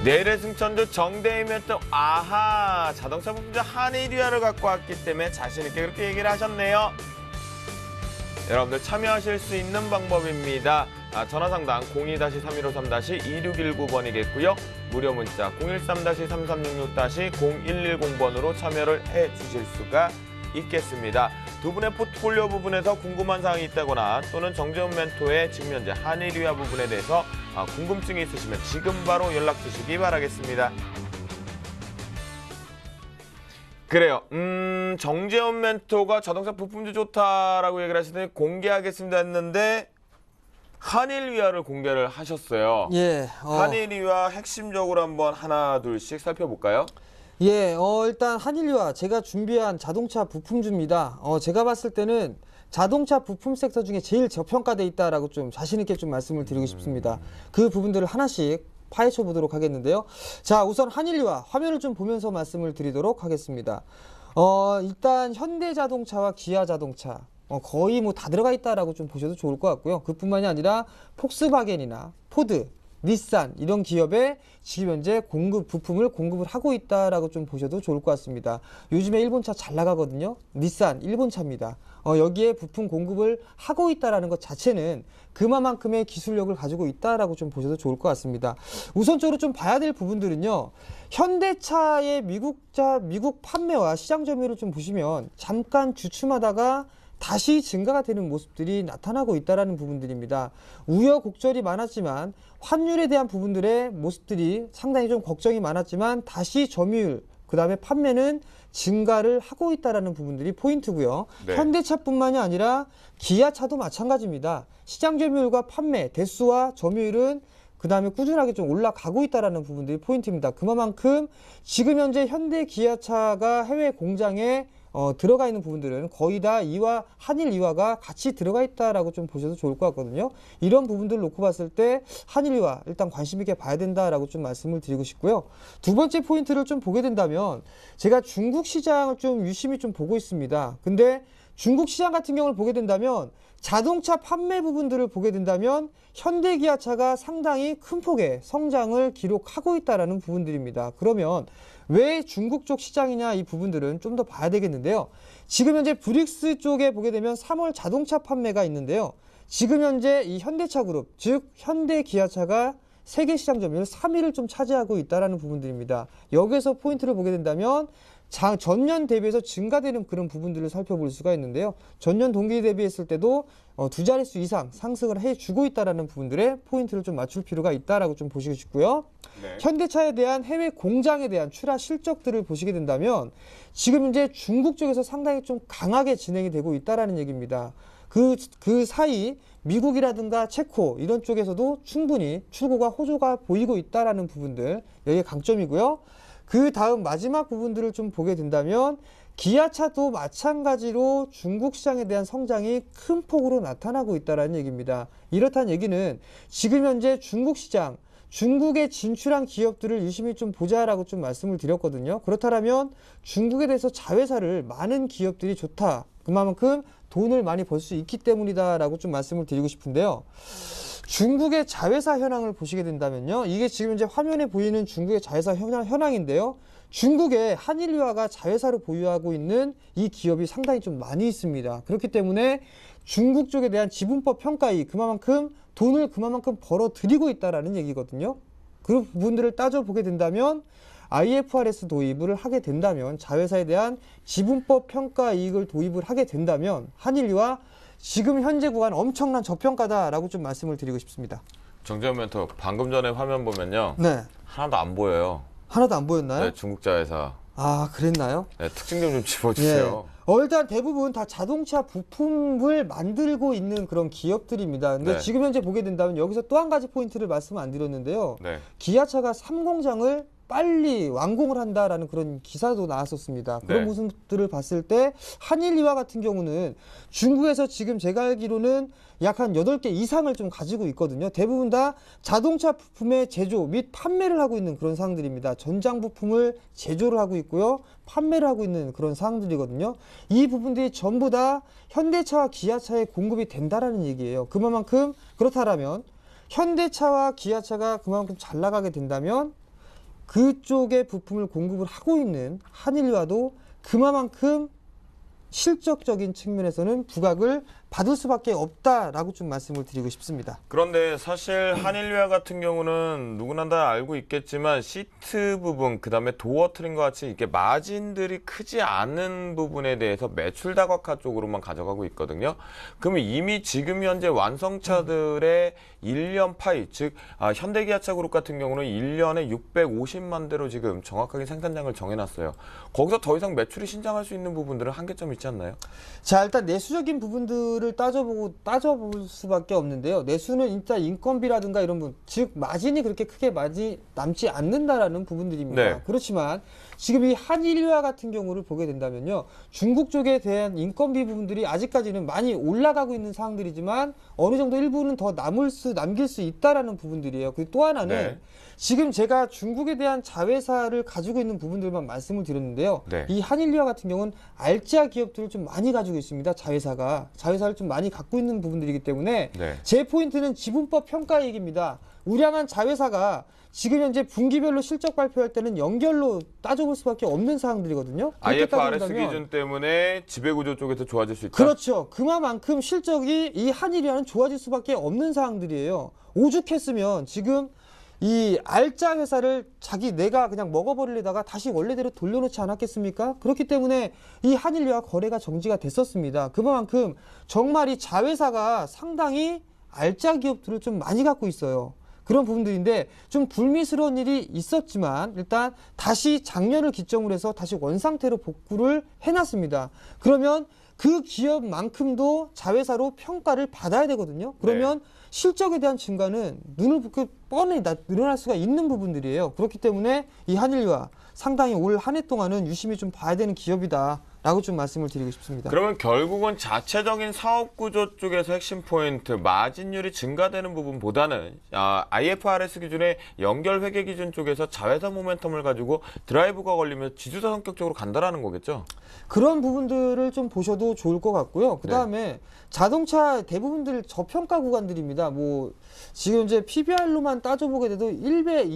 내일의 승천주 정대이면 또 아하 자동차 부품주 한일유아를 갖고 왔기 때문에 자신있게 그렇게 얘기를 하셨네요. 여러분들 참여하실 수 있는 방법입니다. 전화상담 02-3153-2619번이겠고요. 무료 문자 013-3366-0110번으로 참여를 해주실 수가 있겠습니다. 두 분의 포트폴리오 부분에서 궁금한 사항이 있다거나 또는 정재훈 멘토의 지금 현재 한일유아 부분에 대해서 궁금증이 있으시면 지금 바로 연락 주시기 바라겠습니다. 그래요. 정재훈 멘토가 자동차 부품주 좋다라고 얘기를 하시더니 공개하겠습니다 했는데 한일유아를 공개를 하셨어요. 예. 한일유아 핵심적으로 한번 하나 둘씩 살펴볼까요? 예. 일단 한일유아 제가 준비한 자동차 부품주입니다. 제가 봤을 때는 자동차 부품 섹터 중에 제일 저평가돼 있다라고 좀 자신 있게 좀 말씀을 드리고 싶습니다. 그 부분들을 하나씩 파헤쳐 보도록 하겠는데요. 자, 우선 한일유아 화면을 좀 보면서 말씀을 드리도록 하겠습니다. 일단 현대자동차와 기아자동차 거의 뭐 다 들어가 있다라고 좀 보셔도 좋을 것 같고요. 그뿐만이 아니라 폭스바겐이나 포드, 닛산 이런 기업에 지금 현재 부품을 공급을 하고 있다라고 좀 보셔도 좋을 것 같습니다. 요즘에 일본차 잘 나가거든요. 닛산 일본차입니다. 여기에 부품 공급을 하고 있다라는 것 자체는 그만큼의 기술력을 가지고 있다라고 좀 보셔도 좋을 것 같습니다. 우선적으로 좀 봐야 될 부분들은요. 현대차의 미국 판매와 시장 점유율을 좀 보시면 잠깐 주춤하다가 다시 증가가 되는 모습들이 나타나고 있다는 부분들입니다. 우여곡절이 많았지만 환율에 대한 부분들의 모습들이 상당히 좀 걱정이 많았지만 다시 점유율, 그 다음에 판매는 증가를 하고 있다는 부분들이 포인트고요. 네. 현대차뿐만이 아니라 기아차도 마찬가지입니다. 시장 점유율과 판매, 대수와 점유율은 그 다음에 꾸준하게 좀 올라가고 있다는 부분들이 포인트입니다. 그만큼 지금 현재 현대 기아차가 해외 공장에 들어가 있는 부분들은 거의 다 한일유아가 같이 들어가 있다라고 좀 보셔도 좋을 것 같거든요. 이런 부분들을 놓고 봤을 때 한일유아 일단 관심 있게 봐야 된다라고 좀 말씀을 드리고 싶고요. 두 번째 포인트를 좀 보게 된다면 제가 중국 시장을 좀 유심히 좀 보고 있습니다. 근데 중국 시장 같은 경우를 보게 된다면 자동차 판매 부분들을 보게 된다면 현대기아차가 상당히 큰 폭의 성장을 기록하고 있다는 부분들입니다. 그러면 왜 중국 쪽 시장이냐 이 부분들은 좀 더 봐야 되겠는데요. 지금 현재 브릭스 쪽에 보게 되면 3월 자동차 판매가 있는데요. 지금 현재 이 현대차 그룹, 즉 현대기아차가 세계 시장 점유율 3위를 좀 차지하고 있다는 부분들입니다. 여기서 포인트를 보게 된다면 전년 대비해서 증가되는 그런 부분들을 살펴볼 수가 있는데요. 전년 동기 대비했을 때도 두 자릿수 이상 상승을 해주고 있다는 부분들에 포인트를 좀 맞출 필요가 있다라고 좀 보시고 싶고요. 네. 현대차에 대한 해외 공장에 대한 출하 실적들을 보시게 된다면 지금 현재 중국 쪽에서 상당히 좀 강하게 진행이 되고 있다라는 얘기입니다. 그 사이 미국이라든가 체코 이런 쪽에서도 충분히 출고가 호조가 보이고 있다라는 부분들 여기에 강점이고요. 그 다음 마지막 부분들을 좀 보게 된다면 기아차도 마찬가지로 중국 시장에 대한 성장이 큰 폭으로 나타나고 있다는 얘기입니다. 이렇다는 얘기는 지금 현재 중국 시장, 중국에 진출한 기업들을 유심히 좀 보자라고 좀 말씀을 드렸거든요. 그렇다면 중국에 대해서 자회사를 많은 기업들이 좋다. 그만큼 돈을 많이 벌 수 있기 때문이다라고 좀 말씀을 드리고 싶은데요. 중국의 자회사 현황을 보시게 된다면요. 이게 지금 이제 화면에 보이는 중국의 자회사 현황인데요. 중국의 한일유아가 자회사로 보유하고 있는 이 기업이 상당히 좀 많이 있습니다. 그렇기 때문에 중국 쪽에 대한 지분법 평가이 그만큼 돈을 벌어들이고 있다라는 얘기거든요. 그 부분들을 따져보게 된다면 IFRS 도입을 하게 된다면 자회사에 대한 지분법 평가 이익을 도입을 하게 된다면 한일유아 지금 현재 구간 엄청난 저평가다라고 좀 말씀을 드리고 싶습니다. 정재훈 멘토 방금 전에 화면 보면요. 네. 하나도 안 보여요. 하나도 안 보였나요? 네, 중국 자회사. 아, 그랬나요? 네, 특징 좀 짚어주세요. 일단 대부분 다 자동차 부품을 만들고 있는 그런 기업들입니다. 근데 네. 지금 현재 보게 된다면 여기서 또 한 가지 포인트를 말씀 안 드렸는데요. 네. 기아차가 3공장을 빨리 완공을 한다라는 그런 기사도 나왔었습니다. 그런 네. 모습들을 봤을 때 한일유아 같은 경우는 중국에서 지금 제가 알기로는 약 한 8개 이상을 좀 가지고 있거든요. 대부분 다 자동차 부품의 제조 및 판매를 하고 있는 그런 사항들입니다. 전장 부품을 제조를 하고 있고요. 판매를 하고 있는 그런 사항들이거든요. 이 부분들이 전부 다 현대차와 기아차에 공급이 된다라는 얘기예요. 그만큼 그렇다라면 현대차와 기아차가 그만큼 잘 나가게 된다면 그쪽에 부품을 공급을 하고 있는 한일유화도 그만큼 실적적인 측면에서는 부각을 받을 수밖에 없다라고 좀 말씀을 드리고 싶습니다. 그런데 사실 한일유화 같은 경우는 누구나 다 알고 있겠지만 시트 부분, 그다음에 도어 트림과 같이 이렇게 마진들이 크지 않은 부분에 대해서 매출 다각화 쪽으로만 가져가고 있거든요. 그러면 이미 지금 현재 완성차들의 1년 파이, 즉 현대기아차 그룹 같은 경우는 1년에 650만 대로 지금 정확하게 생산량을 정해놨어요. 거기서 더 이상 매출이 신장할 수 있는 부분들은 한계점이 있지 않나요? 자, 일단 내수적인 부분들을 따져볼 수밖에 없는데요. 내수는 일단 인건비라든가 이런 부분, 즉 마진이 그렇게 크게 남지 않는다라는 부분들입니다. 네. 그렇지만 지금 이 한일유화 같은 경우를 보게 된다면요, 중국 쪽에 대한 인건비 부분들이 아직까지는 많이 올라가고 있는 상황들이지만 어느 정도 일부는 더 남길 수 있다라는 부분들이에요. 그리고 또 하나는 네. 지금 제가 중국에 대한 자회사를 가지고 있는 부분들만 말씀을 드렸는데요. 네. 이 한일유화 같은 경우는 알짜 기업들을 좀 많이 가지고 있습니다. 자회사를 좀 많이 갖고 있는 부분들이기 때문에 네. 제 포인트는 지분법 평가 얘기입니다. 우량한 자회사가 지금 현재 분기별로 실적 발표할 때는 연결로 따져볼 수밖에 없는 사항들이거든요. IFRS 기준 때문에 지배구조 쪽에서 좋아질 수 있다? 그렇죠. 그만큼 실적이 이 한일유화는 좋아질 수밖에 없는 사항들이에요. 오죽했으면 지금 이 알짜 회사를 내가 그냥 먹어버리려다가 다시 원래대로 돌려놓지 않았겠습니까? 그렇기 때문에 이 한일유화 거래가 정지가 됐었습니다. 그만큼 정말 이 자회사가 상당히 알짜 기업들을 좀 많이 갖고 있어요. 그런 부분들인데 좀 불미스러운 일이 있었지만 일단 다시 작년을 기점으로 해서 다시 원상태로 복구를 해놨습니다. 그러면 그 기업만큼도 자회사로 평가를 받아야 되거든요. 그러면 실적에 대한 증가는 눈을 붓고 뻔히 늘어날 수가 있는 부분들이에요. 그렇기 때문에 이 한일유화 상당히 올 한 해 동안은 유심히 좀 봐야 되는 기업이다라고 좀 말씀을 드리고 싶습니다. 그러면 결국은 자체적인 사업 구조 쪽에서 핵심 포인트, 마진율이 증가되는 부분보다는 IFRS 기준의 연결 회계 기준 쪽에서 자회사 모멘텀을 가지고 드라이브가 걸리면 지주사 성격적으로 간다라는 거겠죠? 그런 부분들을 좀 보셔도 좋을 것 같고요. 그 다음에 자동차 대부분들 저평가 구간들입니다. 뭐 지금 이제 PBR로만 따져보게 돼도 1배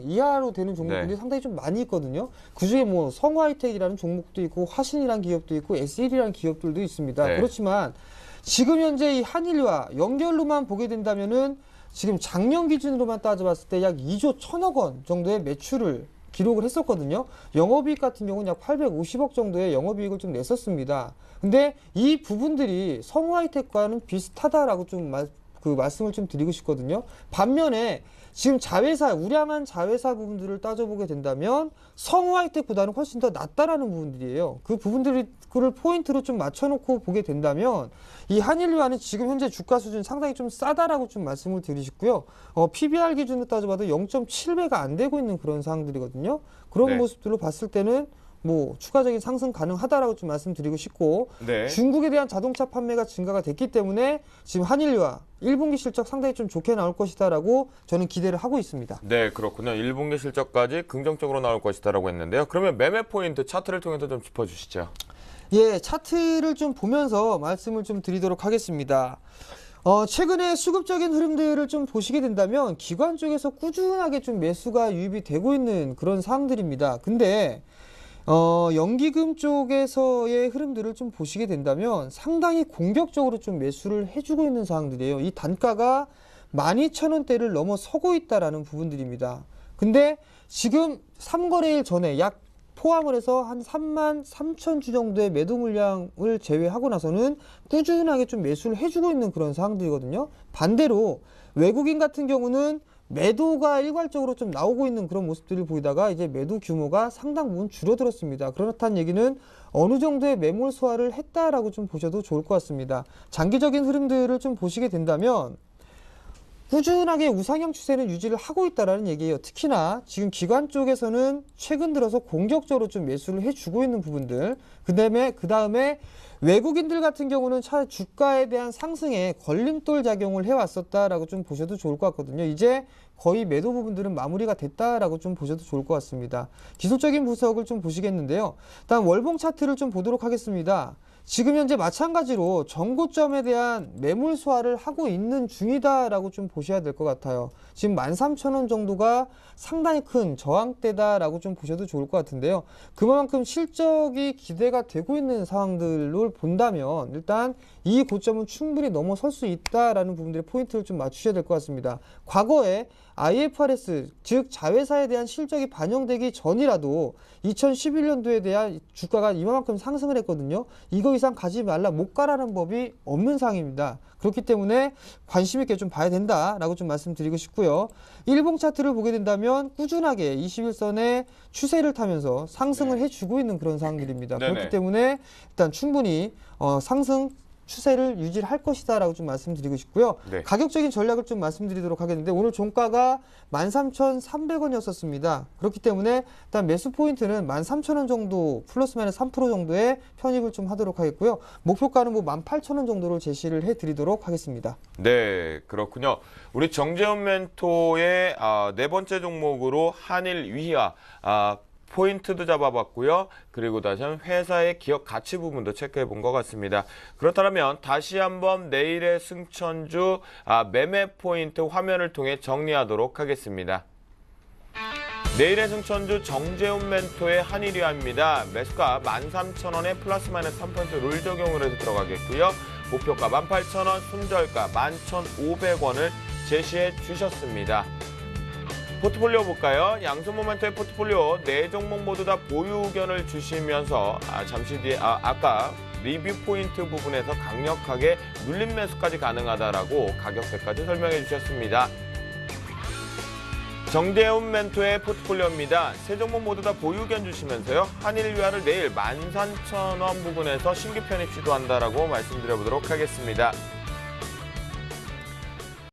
이하로 되는 종목들이 상당히 좀 많이 있거든요. 그중에 뭐 성화이텍이라는 종목도 있고 화신이라는 기업도 있고 SL이라는 기업들도 있습니다. 그렇지만 지금 현재 이 한일유화 연결로만 보게 된다면은 지금 작년 기준으로만 따져봤을 때 약 2조 1천억 원 정도의 매출을 기록을 했었거든요. 영업이익 같은 경우는 약 850억 정도의 영업이익을 좀 냈었습니다. 근데 이 부분들이 성우하이텍과는 비슷하다라고 좀 말씀을 좀 드리고 싶거든요. 반면에 지금 우량한 자회사 부분들을 따져보게 된다면 성우하이텍보다는 훨씬 더 낫다라는 부분들이에요. 그 부분들을 포인트로 좀 맞춰놓고 보게 된다면 이 한일유화는 지금 현재 주가 수준 상당히 좀 싸다라고 좀 말씀을 드리시고요. PBR 기준으로 따져봐도 0.7배가 안 되고 있는 그런 상황들이거든요. 그런 모습들로 봤을 때는 뭐 추가적인 상승 가능하다라고 좀 말씀드리고 싶고 중국에 대한 자동차 판매가 증가가 됐기 때문에 지금 한일유화 1분기 실적 상당히 좀 좋게 나올 것이다라고 저는 기대를 하고 있습니다. 네, 그렇군요. 1분기 실적까지 긍정적으로 나올 것이다라고 했는데요. 그러면 매매 포인트 차트를 통해서 좀 짚어주시죠. 예, 차트를 좀 보면서 말씀을 좀 드리도록 하겠습니다. 최근에 수급적인 흐름들을 좀 보시게 된다면 기관 쪽에서 꾸준하게 좀 매수가 유입이 되고 있는 그런 상황들입니다. 근데 연기금 쪽에서의 흐름들을 좀 보시게 된다면 상당히 공격적으로 좀 매수를 해주고 있는 상황들이에요. 이 단가가 12,000원대를 넘어서고 있다라는 부분들입니다. 근데 지금 3거래일 전에 약 포함을 해서 한 33,000주 정도의 매도 물량을 제외하고 나서는 꾸준하게 좀 매수를 해주고 있는 그런 상황들이거든요. 반대로 외국인 같은 경우는 매도가 일괄적으로 좀 나오고 있는 그런 모습들을 보이다가 이제 매도 규모가 상당 부분 줄어들었습니다. 그렇다는 얘기는 어느 정도의 매몰 소화를 했다라고 좀 보셔도 좋을 것 같습니다. 장기적인 흐름들을 좀 보시게 된다면 꾸준하게 우상향 추세는 유지를 하고 있다라는 얘기예요. 특히나 지금 기관 쪽에서는 최근 들어서 공격적으로 좀 매수를 해주고 있는 부분들. 그 다음에 외국인들 같은 경우는 주가에 대한 상승에 걸림돌 작용을 해왔었다라고 좀 보셔도 좋을 것 같거든요. 이제 거의 매도 부분들은 마무리가 됐다라고 좀 보셔도 좋을 것 같습니다. 기술적인 분석을 좀 보시겠는데요. 일단 월봉 차트를 좀 보도록 하겠습니다. 지금 현재 마찬가지로 정고점에 대한 매물 소화를 하고 있는 중이다라고 좀 보셔야 될 것 같아요. 지금 13,000원 정도가 상당히 큰 저항대다라고 좀 보셔도 좋을 것 같은데요. 그만큼 실적이 기대가 되고 있는 상황들을 본다면 일단 이 고점은 충분히 넘어설 수 있다라는 부분들의 포인트를 좀 맞추셔야 될 것 같습니다. 과거에 IFRS, 즉 자회사에 대한 실적이 반영되기 전이라도 2011년도에 대한 주가가 이만큼 상승을 했거든요. 이거 이상 가지 말라, 못 가라는 법이 없는 상황입니다. 그렇기 때문에 관심 있게 좀 봐야 된다라고 좀 말씀드리고 싶고요. 일봉 차트를 보게 된다면 꾸준하게 21선의 추세를 타면서 상승을 해주고 있는 그런 상황들입니다. 네네. 그렇기 때문에 일단 충분히 상승 추세를 유지할 것이다라고 좀 말씀드리고 싶고요. 네. 가격적인 전략을 좀 말씀드리도록 하겠는데 오늘 종가가 13,300원이었었습니다. 그렇기 때문에 일단 매수 포인트는 13,000원 정도 플러스 마이너스 3% 정도의 편입을 좀 하도록 하겠고요. 목표가는 뭐 18,000원 정도를 제시를 해드리도록 하겠습니다. 네, 그렇군요. 우리 정재훈 멘토의 네 번째 종목으로 한일 위아 포인트도 잡아봤고요. 그리고 다시 한번 회사의 기업 가치 부분도 체크해 본 것 같습니다. 그렇다면 다시 한번 내일의 승천주 매매 포인트 화면을 통해 정리하도록 하겠습니다. 내일의 승천주 정재훈 멘토의 한일위아입니다. 매수가 13,000원에 플러스 마이너스 3% 룰 적용을 해서 들어가겠고요. 목표가 18,000원, 손절가 11,500원을 제시해 주셨습니다. 포트폴리오 볼까요? 양손 모멘토의 포트폴리오 4종목 모두 다 보유 의견을 주시면서 잠시 뒤에 아까 리뷰 포인트 부분에서 강력하게 눌림 매수까지 가능하다라고 가격대까지 설명해 주셨습니다. 정재훈 멘토의 포트폴리오입니다. 3종목 모두 다 보유 의견 주시면서요. 한일위아를 내일 13,000원 부분에서 신규 편입 시도한다라고 말씀드려보도록 하겠습니다.